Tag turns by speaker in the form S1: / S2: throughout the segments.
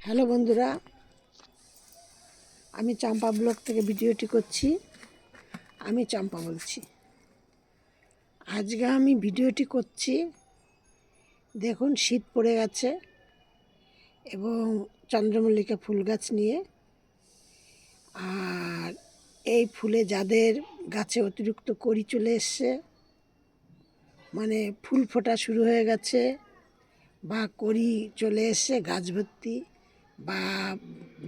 S1: Hello বন্ধুরা, আমি চম্পা blog থেকে ভিডিওটি করছি। আমি চম্পা বলছি। আজকে আমি ভিডিওটি করছি, দেখুন শীত পড়ে গেছে এবং চন্দ্রমল্লিকা ফুল গাছ নিয়ে। আর এই ফুলে যাদের গাছে অতিরিক্ত কড়ি চলে এসছে, মানে ফুল ফোটা শুরু হয়ে গেছে বা কড়ি চলে এসছে গাছ ভর্তি, বা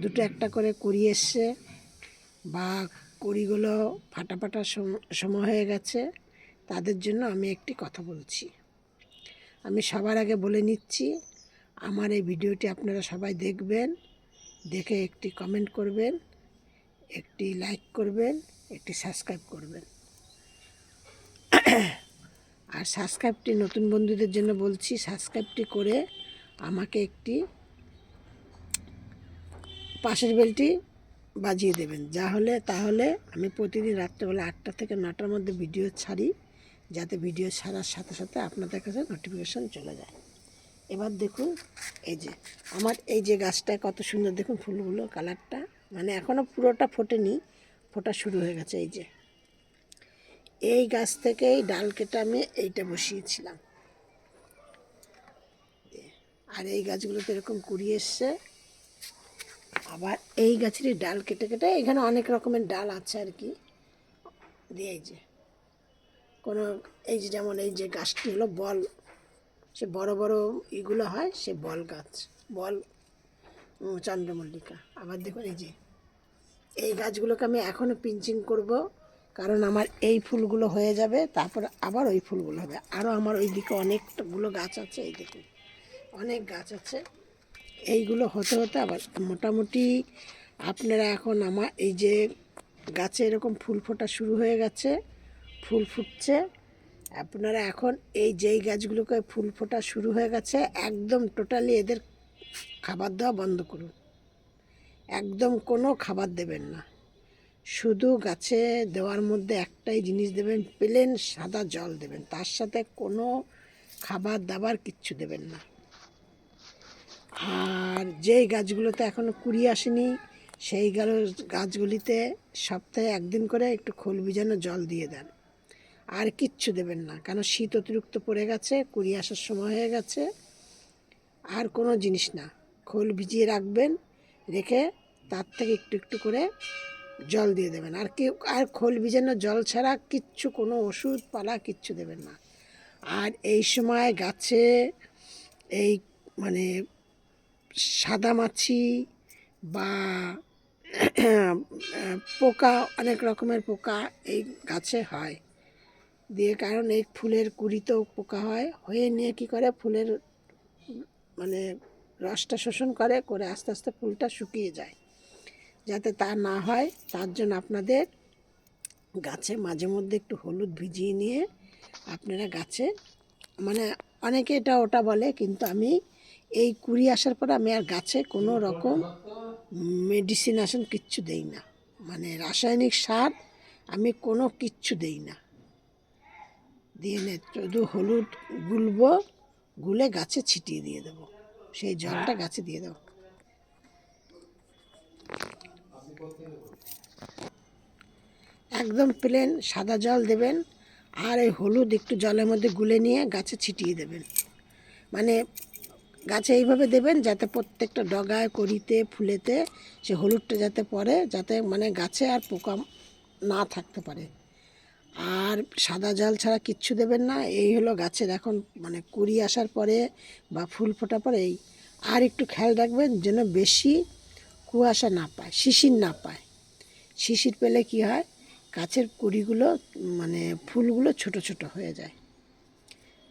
S1: দুটো একটা করে কড়ি এসছে, বা কড়িগুলো ফাটা ফাটা সময় হয়ে গেছে, তাদের জন্য আমি একটি কথা বলছি। আমি সবার আগে বলে নিচ্ছি, আমার এই ভিডিওটি আপনারা সবাই দেখবেন, দেখে একটি কমেন্ট করবেন, একটি লাইক করবেন, একটি সাবস্ক্রাইব করবেন। আর সাবস্ক্রাইবটি নতুন বন্ধুদের জন্য বলছি, সাবস্ক্রাইবটি করে আমাকে একটি পাশের বেলটি বাজিয়ে দেবেন, তাহলে আমি প্রতিদিন রাত্রেবেলা 8টা থেকে 9টার মধ্যে ভিডিও ছাড়ি, যাতে ভিডিও ছাড়ার সাথে সাথে আপনাদের কাছে নোটিফিকেশান চলে যায়। এবার দেখুন, এই যে আমার এই যে গাছটায় কত সুন্দর, দেখুন ফুলগুলো কালারটা, মানে এখনও পুরোটা ফোটেনি, ফোটা শুরু হয়ে গেছে। এই যে এই গাছ থেকে এই ডাল কেটে আমি এইটা বসিয়েছিলাম, আর এই গাছগুলোতে এরকম কুড়ি এসছে। আবার এই গাছেরই ডাল কেটে কেটে, এখানে অনেক রকমের ডাল আছে আর কি দিয়ে, এই যে কোনো, এই যে যেমন এই যে গাছটি হলো বল, সে বড় বড় ইগুলো হয়, সে বল গাছ, বল চন্দ্রমল্লিকা। আবার দেখুন এই যে এই গাছগুলোকে আমি এখনও পিঞ্চিং করব, কারণ আমার এই ফুলগুলো হয়ে যাবে, তারপর আবার ওই ফুলগুলো হবে। আরও আমার ওই দিকে অনেকগুলো গাছ আছে, এই দেখুন অনেক গাছ আছে। এইগুলো হতে হতে আবার মোটামুটি আপনারা এখন আমার এই যে গাছে এরকম ফুল ফোটা শুরু হয়ে গেছে, ফুল ফুটছে। আপনারা এখন এই যেই গাছগুলোকে ফুল ফোটা শুরু হয়ে গেছে, একদম টোটালি এদের খাবার দেওয়া বন্ধ করুন, একদম কোনো খাবার দেবেন না। শুধু গাছে দেওয়ার মধ্যে একটাই জিনিস দেবেন, প্লেন সাদা জল দেবেন, তার সাথে কোনো খাবার দাবার কিচ্ছু দেবেন না। আর যেই গাছগুলোতে এখনও কুড়ি আসেনি, সেই গাছগুলিতে সপ্তাহে একদিন করে একটু খোল ভিজানো জল দিয়ে দেন। আর কিচ্ছু দেবেন না, কেন শীত অতিরিক্ত পড়ে গেছে, কুড়ি আসার সময় হয়ে গেছে। আর কোনো জিনিস না, খোল ভিজিয়ে রাখবেন, রেখে তার থেকে একটু একটু করে জল দিয়ে দেবেন। আর খোল ভিজানো জল ছাড়া কিচ্ছু, কোনো ওষুধ পালা কিচ্ছু দেবেন না। আর এই সময় গাছে এই মানে সাদা মাছি বা পোকা, অনেক রকমের পোকা এই গাছে হয় দিয়ে, কারণ এই ফুলের কুঁড়িতেও পোকা হয়ে নিয়ে কী করে, ফুলের মানে রসটা শোষণ করে আস্তে আস্তে ফুলটা শুকিয়ে যায়। যাতে তা না হয়, তার জন্য আপনাদের গাছে মাঝে মধ্যে একটু হলুদ ভিজিয়ে নিয়ে আপনারা গাছে, মানে অনেকে এটা ওটা বলে, কিন্তু আমি এই কুড়ি আসার পর আমি আর গাছে কোনো রকম মেডিসিন কিচ্ছু দেই না, মানে রাসায়নিক সার আমি কোনো কিচ্ছু দেই না। দিয়ে শুধু হলুদ গুলবো, গুলে গাছে ছিটিয়ে দিয়ে দেবো, সেই জলটা গাছে দিয়ে দেবো। একদম প্লেন সাদা জল দেবেন, আর এই হলুদ একটু জলের মধ্যে গুলে নিয়ে গাছে ছিটিয়ে দেবেন। মানে গাছে এইভাবে দেবেন যাতে প্রত্যেকটা ডগায়, কড়িতে, ফুলেতে সে হলুদটা যাতে পড়ে, যাতে মানে গাছে আর পোকা না থাকতে পারে। আর সাদা জল ছাড়া কিচ্ছু দেবেন না। এই হলো গাছের এখন মানে কুড়ি আসার পরে বা ফুল ফোটার পরে এই। আর একটু খেয়াল রাখবেন যেন বেশি কুয়াশা না পায়, শিশির না পায়। শিশির পেলে কি হয়, গাছের কুড়িগুলো মানে ফুলগুলো ছোট ছোট হয়ে যায়।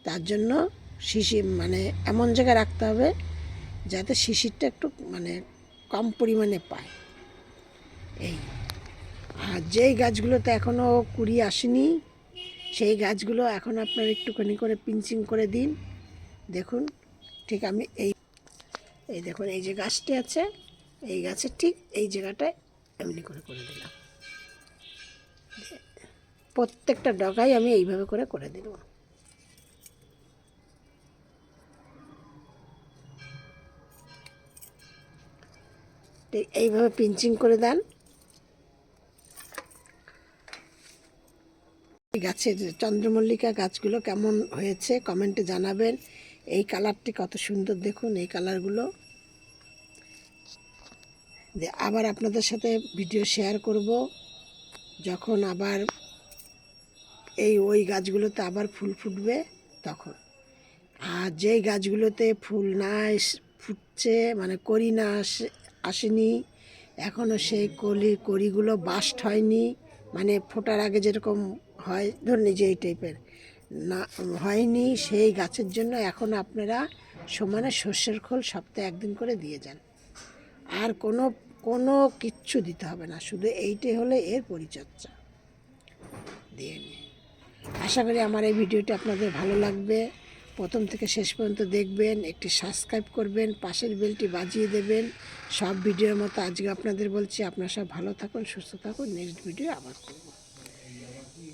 S1: তার জন্য শিশির মানে এমন জায়গায় রাখতে হবে যাতে শিশিরটা একটু মানে কম পরিমাণে পায় এই। আর যেই গাছগুলোতে এখনও কুড়ি আসেনি, সেই গাছগুলো এখন আপনার একটুখানি করে পিঞ্চিং করে দিন। দেখুন ঠিক আমি এই দেখুন এই যে গাছটি আছে, এই গাছের ঠিক এই জায়গাটায় এমনি করে করে দিলাম। প্রত্যেকটা ডগায় আমি এইভাবে করে করে দিল। ঠিক এইভাবে পিঞ্চিং করে দেন। এই গাছের চন্দ্রমল্লিকা গাছগুলো কেমন হয়েছে কমেন্টে জানাবেন। এই কালারটি কত সুন্দর দেখুন, এই কালারগুলো আবার আপনাদের সাথে ভিডিও শেয়ার করব যখন আবার ওই গাছগুলোতে আবার ফুল ফুটবে তখন। আর যেই গাছগুলোতে ফুল না ফুটছে মানে কড়ি না আসেনি এখনও, সেই কড়িগুলো বাস্ট হয়নি, মানে ফোটার আগে যেরকম হয় ধরুন যে এই টাইপের না হয়নি, সেই গাছের জন্য এখন আপনারা সমানে সর্ষের খোল সপ্তাহে একদিন করে দিয়ে যান। আর কোনো কোনো কিচ্ছু দিতে হবে না, শুধু এইটাই হলে এর পরিচর্যা দিয়ে নিই। আশা করি আমার এই ভিডিওটি আপনাদের ভালো লাগবে। প্রথম থেকে শেষ পর্যন্ত দেখবেন, একটি সাবস্ক্রাইব করবেন, পাশের বেলটি বাজিয়ে দেবেন। সব ভিডিওর মতো আজকে আপনাদের বলছি আপনারা সব ভালো থাকুন, সুস্থ থাকুন। নেক্সট ভিডিও আবার করব।